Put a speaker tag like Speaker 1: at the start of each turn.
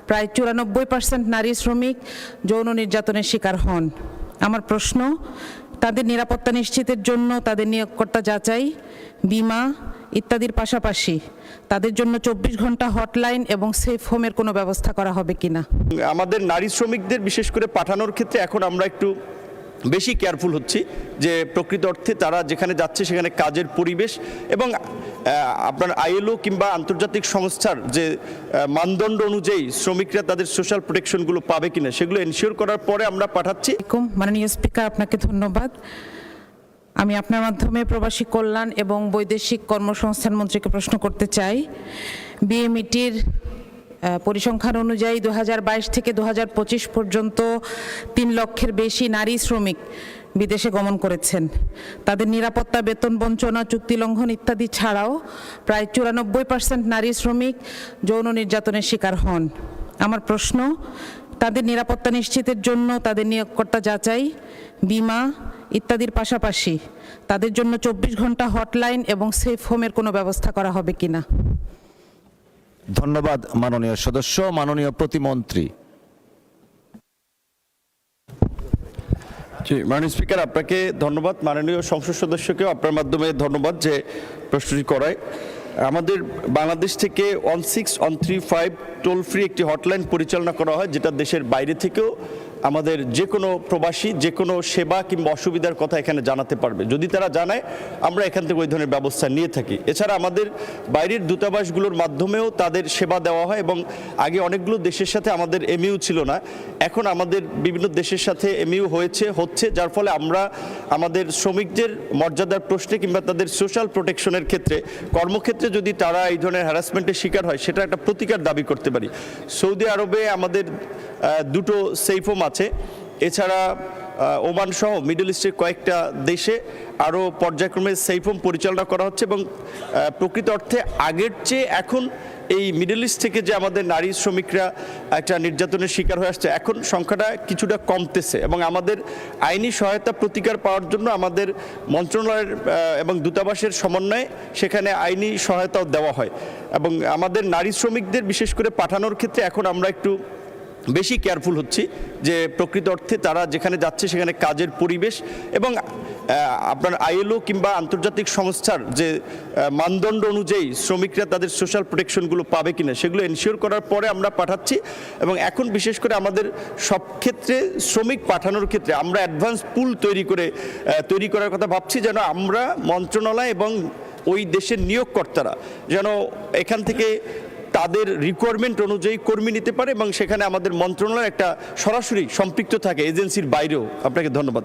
Speaker 1: প্রায় 94% নারী শ্রমিক যৌন নির্যাতনের শিকার হন। আমার প্রশ্ন, তাদের নিরাপত্তা নিশ্চিতের জন্য তাদের নিয়োগকর্তা যাচাই, বীমা ইত্যাদির পাশাপাশি তাদের জন্য 24 ঘন্টা হটলাইন এবং সেফ হোমের কোনো ব্যবস্থা করা হবে কিনা?
Speaker 2: আমাদের নারী শ্রমিকদের বিশেষ করে পাঠানোর ক্ষেত্রে এখন আমরা একটু বেশি কেয়ারফুল হচ্ছি যে প্রকৃত অর্থে তারা যেখানে যাচ্ছে সেখানে কাজের পরিবেশ এবং আপনার আইএলও কিংবা আন্তর্জাতিক সংস্থার যে মানদণ্ড অনুযায়ী শ্রমিকরা তাদের সোশ্যাল প্রোটেকশনগুলো পাবে কিনা সেগুলো এনশিওর করার পরে আমরা পাঠাচ্ছি।
Speaker 1: মাননীয় স্পিকার, আপনাকে ধন্যবাদ। আমি আপনার মাধ্যমে প্রবাসী কল্যাণ এবং বৈদেশিক কর্মসংস্থান মন্ত্রীকে প্রশ্ন করতে চাই। বিএমইটির পরিসংখ্যান অনুযায়ী 2022 থেকে 2025 পর্যন্ত 3 লক্ষের বেশি নারী শ্রমিক বিদেশে গমন করেছেন। তাদের নিরাপত্তা, বেতন বঞ্চনা, চুক্তি লঙ্ঘন ইত্যাদি ছাড়াও প্রায় 94% নারী শ্রমিক যৌন নির্যাতনের শিকার হন। আমার প্রশ্ন, তাদের নিরাপত্তা নিশ্চিতের জন্য তাদের নিয়োগকর্তা যাচাই, বীমা ইত্যাদির পাশাপাশি তাদের জন্য 24 ঘন্টা হটলাইন এবং সেফ হোমের কোনো ব্যবস্থা করা হবে কিনা?
Speaker 3: ধন্যবাদ মাননীয় সদস্য। মাননীয় প্রতিমন্ত্রী।
Speaker 2: জি, মাননীয় স্পিকার, আপনাকে ধন্যবাদ। মাননীয় সংসদ সদস্যকেও আপনার মাধ্যমে ধন্যবাদ যে প্রশ্নটি করায়। আমাদের বাংলাদেশ থেকে 16135 টোল ফ্রি একটি হটলাইন পরিচালনা করা হয়, যেটা দেশের বাইরে থেকেও আমাদের যে কোনো প্রবাসী যে কোনো সেবা কিংবা অসুবিধার কথা এখানে জানাতে পারবে। যদি তারা জানায়, আমরা এখান থেকে ওই ধরনের ব্যবস্থা নিয়ে থাকি। এছাড়া আমাদের বাইরের দূতাবাসগুলোর মাধ্যমেও তাদের সেবা দেওয়া হয় এবং আগে অনেকগুলো দেশের সাথে আমাদের এমইউ ছিল না, এখন আমাদের বিভিন্ন দেশের সাথে এমইউ হচ্ছে, যার ফলে আমরা আমাদের শ্রমিকদের মর্যাদার প্রশ্নে কিংবা তাদের সোশ্যাল প্রোটেকশনের ক্ষেত্রে কর্মক্ষেত্রে যদি তারা এই ধরনের হ্যারাসমেন্টের শিকার হয় সেটা একটা প্রতিকার দাবি করতে পারি। সৌদি আরবে আমাদের 2টো সেফ হোম আছে। এছাড়া ওমান সহ মিডল ইস্টের কয়েকটা দেশে আরও পর্যায়ক্রমে সেফ হোম পরিচালনা করা হচ্ছে এবং প্রকৃত অর্থে আগের চেয়ে এখন এই মিডল ইস্ট থেকে যে আমাদের নারী শ্রমিকরা একটা নির্যাতনের শিকার হয়ে আসছে, এখন সংখ্যাটা কিছুটা কমতেছে এবং আমাদের আইনি সহায়তা প্রতিকার পাওয়ার জন্য আমাদের মন্ত্রণালয়ের এবং দূতাবাসের সমন্বয়ে সেখানে আইনি সহায়তাও দেওয়া হয় এবং আমাদের নারী শ্রমিকদের বিশেষ করে পাঠানোর ক্ষেত্রে এখন আমরা একটু বেশি কেয়ারফুল হচ্ছি যে প্রকৃত অর্থে তারা যেখানে যাচ্ছে সেখানে কাজের পরিবেশ এবং আপনার আইএলও কিংবা আন্তর্জাতিক সংস্থার যে মানদণ্ড অনুযায়ী শ্রমিকরা তাদের সোশ্যাল প্রোটেকশনগুলো পাবে কিনা সেগুলো এনশিওর করার পরে আমরা পাঠাচ্ছি এবং এখন বিশেষ করে আমাদের সব ক্ষেত্রে শ্রমিক পাঠানোর ক্ষেত্রে আমরা অ্যাডভান্স পুল তৈরি করার কথা ভাবছি, যেন আমরা মন্ত্রণালয় এবং ওই দেশের নিয়োগকর্তারা যেন এখান থেকে তাদের রিকোয়ারমেন্ট অনুযায়ী কর্মী নিতে পারে এবং সেখানে আমাদের মন্ত্রণালয় একটা সরাসরি সম্পৃক্ত থাকে এজেন্সির বাইরেও। আপনাকে ধন্যবাদ।